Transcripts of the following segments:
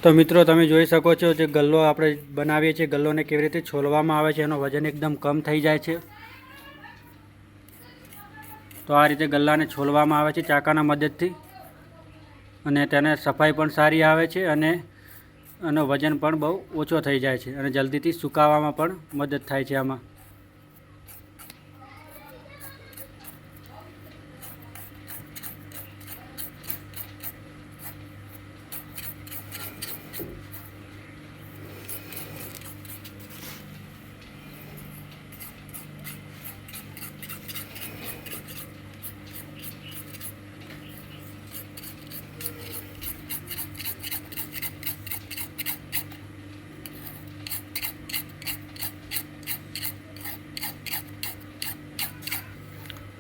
તો મિત્રો તમે જોઈ શકો છો જે ગલ્લો આપણે બનાવીએ છીએ, ગલ્લોને કેવી રીતે છોલવામાં આવે છે, એનો વજન એકદમ કમ થઈ જાય છે। તો આ રીતે ગલ્લાને છોલવામાં આવે છે ચાકાના મદદથી, અને તેને સફાઈ પણ સારી આવે છે અને એનો વજન પણ બહુ ઓછો થઈ જાય છે અને જલ્દીથી સુકાવવામાં પણ મદદ થાય છે આમાં।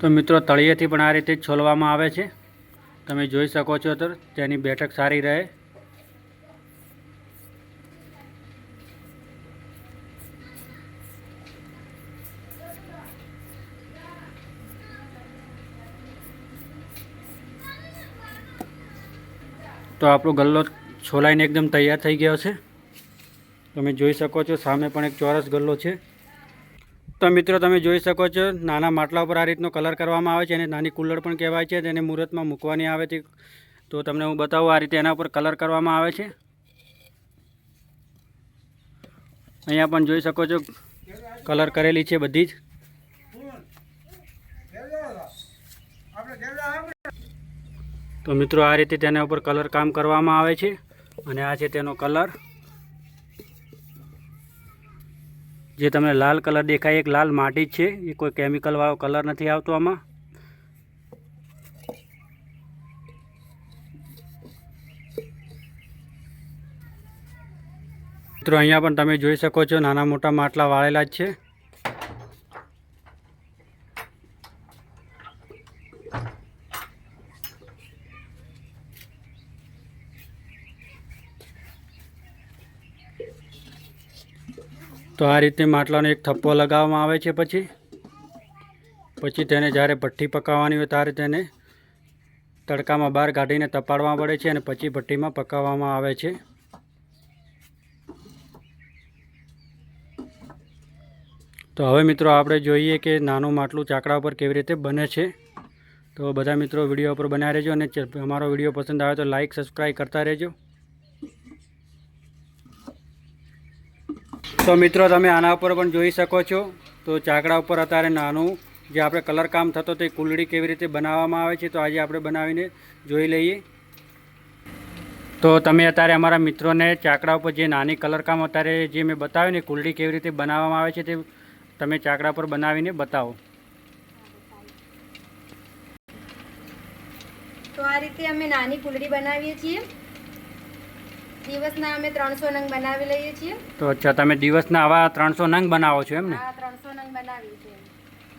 તો મિત્રો તળિયેથી પણ આ રીતે છોલવામાં આવે છે, તમે જોઈ શકો છો। તો તેની બેઠક સારી રહે। તો આપણો ગલ્લો છોલાઈને એકદમ તૈયાર થઈ ગયો છે, તમે જોઈ શકો છો। સામે પણ એક ચોરસ ગલ્લો છે। તો મિત્રો તમે જોઈ શકો છો નાના માટલા ઉપર આ રીતનો કલર કરવામાં આવે છે, અને નાની કુલ્લડ પણ કહેવાય છે, તેને મુહૂર્તમાં મૂકવાની આવે છે। તો તમને હું બતાવું, આ રીતે એના ઉપર કલર કરવામાં આવે છે। અહીંયા પણ જોઈ શકો છો કલર કરેલી છે બધી જ। તો મિત્રો આ રીતે તેના ઉપર કલર કામ કરવામાં આવે છે, અને આ છે તેનો કલર। જે તમને લાલ કલર દેખાય, એક લાલ માટી જ છે, એ કોઈ કેમિકલ વાળો કલર નથી આવતો આમાં। મિત્રો અહીંયા પણ તમે જોઈ શકો છો નાના મોટા માટલા વાળેલા જ છે। તો આ રીતે માટલાનો એક થપ્પો લગાવવામાં આવે છે। પછી તેને જ્યારે ભઠ્ઠી પકાવવાની હોય ત્યારે તેને તડકામાં બહાર કાઢીને તપાડવા પડે છે, અને પછી ભઠ્ઠીમાં પકાવવામાં આવે છે। તો હવે મિત્રો આપણે જોઈએ કે નાનું માટલું ચાકડા ઉપર કેવી રીતે બને છે। તો બધા મિત્રો વિડીયો ઉપર બનાવી રહેજો, અને અમારો વિડીયો પસંદ આવે તો લાઈક સબસ્ક્રાઈબ કરતા રહેજો। તો મિત્રો તમે આના ઉપર પણ જોઈ શકો છો, તો ચાકડા ઉપર અત્યારે નાનું જે આપણે કલર કામ થતો તે કુલડી કેવી રીતે બનાવવામાં આવે છે, તો આજે આપણે બનાવીને જોઈ લઈએ। તો તમે અત્યારે અમારા મિત્રોને ચાકડા ઉપર જે નાની કલર કામ અત્યારે જે મેં બતાવ્યું ને કુલડી કેવી રીતે બનાવવામાં આવે છે, તે તમે ચાકડા પર બનાવીને બતાવો। તો આ રીતે અમે નાની કુલડી બનાવીએ છીએ। દિવસના અમે 300 નંગ બનાવી લઈએ છીએ। તો અચ્છા, તમે દિવસના આવા 300 નંગ બનાવો છો એમ ને? હા, 300 નંગ બનાવીએ છીએ।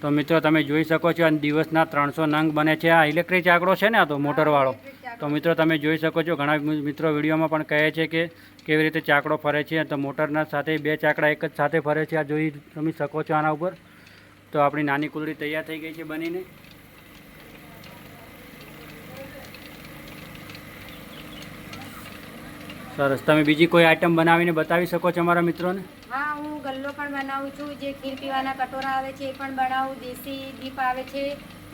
તો મિત્રો તમે જોઈ શકો છો આ દિવસના 300 નંગ બને છે। આ ઇલેક્ટ્રિક ચાકડો છે ને, આ તો મોટરવાળો? તો મિત્રો તમે જોઈ શકો છો ઘણા મિત્રો વિડીયોમાં પણ કહે છે કે કેવી રીતે ચાકડો ફરે છે, તો મોટરના સાથે બે ચાકડા એક જ સાથે ફરે છે। આ જોઈ તમે શકો છો આના ઉપર। તો આપણી નાની કુલડી તૈયાર થઈ ગઈ છે બનીને। સરસ, તમે બીજી કોઈ આઈટમ બનાવીને બતાવી શકો છો અમારા મિત્રોને? હા, હું ગલ્લો પણ બનાવું છું, જે ખીર પીવાના કટોરા આવે છે એ પણ બનાવું, દેશી દીપ આવે છે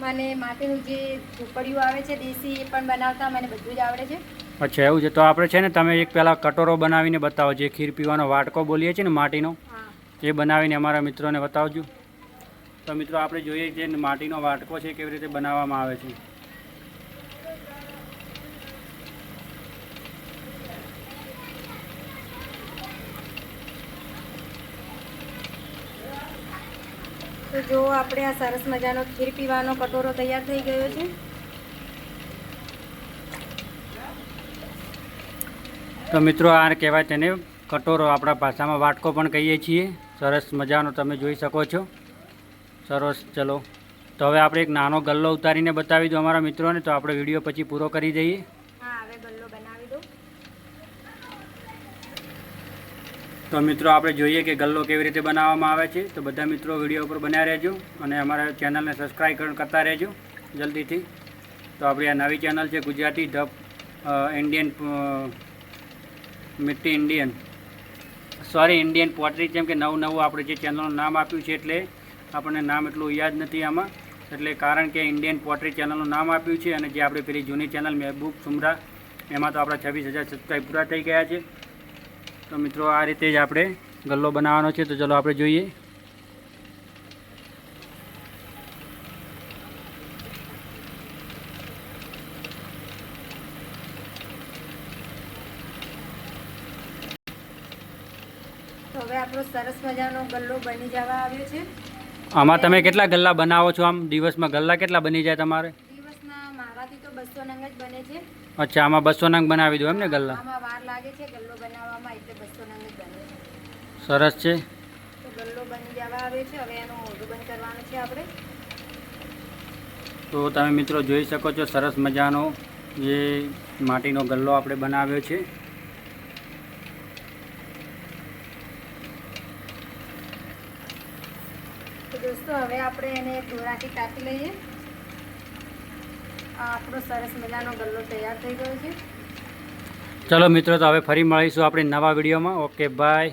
મને, માટીનું જે ઝૂંપડીઓ આવે છે દેશી એ પણ બનાવતા મને બધું જ આવડે છે। અચ્છા, એવું છે। તો આપણે છે ને તમે એક પહેલાં કટોરો બનાવીને બતાવો, જે ખીર પીવાનો વાટકો બોલીએ છીએ ને માટીનો, એ બનાવીને અમારા મિત્રોને બતાવજો। તો મિત્રો આપણે જોઈએ જે માટીનો વાટકો છે કેવી રીતે બનાવવામાં આવે છે। તો જો આપણે આ સરસ મજાનો ખીર પીવાનો કટોરો તૈયાર થઈ ગયો છે। તો મિત્રો આ કહેવાય તેને કટોરો, આપણા ભાષામાં વાટકો પણ કહીએ છીએ। સરસ મજાનો તમે જોઈ શકો છો। સરસ, ચલો તો હવે આપણે એક નાનો ગલ્લો ઉતારીને બતાવી દો અમારા મિત્રોને, તો આપણે વિડીયો પછી પૂરો કરી દઈએ। હા, હવે ગલ્લો બનાવી દો। તો મિત્રો આપણે જોઈએ કે ગલ્લો કેવી રીતે બનાવવામાં આવે છે। તો બધા મિત્રો વિડીયો ઉપર બન્યા રહેજો, અને અમારા ચેનલને સબસ્ક્રાઈબ કરતા રહેજો જલ્દીથી। તો આપણી આ નવી ચેનલ છે ગુજરાતી ધ ઇન્ડિયન મીઠી ઇન્ડિયન સોરી ઇન્ડિયન પોટરી, જેમ કે નવું આપણે જે ચેનલનું નામ આપ્યું છે એટલે આપણને નામ એટલું યાદ નથી આમાં, એટલે કારણ કે ઇન્ડિયન પોટરી ચેનલનું નામ આપ્યું છે. અને જે આપણે પેલી જૂની ચેનલ મહેબૂબ સુમરા એમાં તો આપણા 26,000 સબસ્ક્રાઈબ પૂરા થઈ ગયા છે. તો મિત્રો આ રીતે જ આપણે ગલ્લો બનાવવાનો છે. તો ચલો આપણે જોઈએ. તો હવે આપણો સરસ મજાનો ગલ્લો બની જવા આવ્યો છે. આમાં તમે કેટલા ગલ્લા બનાવો છો? આમ દિવસમાં ગલ્લા કેટલા બની જાય તમારે? દિવસના મારાથી તો 200 નંગ જ બને છે. અચ્છા, આમાં 200 નંગ બનાવી દો એમ ને ગલ્લા? આમાં વાર લાગે છે ગલ્લો બનાવવામાં, એટલે 200 નંગ જ બને છે. સરસ છે. તો ગલ્લો બની જવા આવ્યો છે. હવે એનું મોઢું બંધ કરવાનું છે આપણે. તો તમે મિત્રો જોઈ શકો છો સરસ મજાનો જે માટીનો ગલ્લો આપણે બનાવ્યો છે. તો દોસ્તો હવે આપણે એને દોરાથી કાપી લઈએ. આ આપણો સરસ મજાનો ગલ્લો તૈયાર થઈ ગયો છે. ચલો મિત્રો, તો હવે ફરી મળીશું આપણે નવા વિડીયોમાં. Okay, by.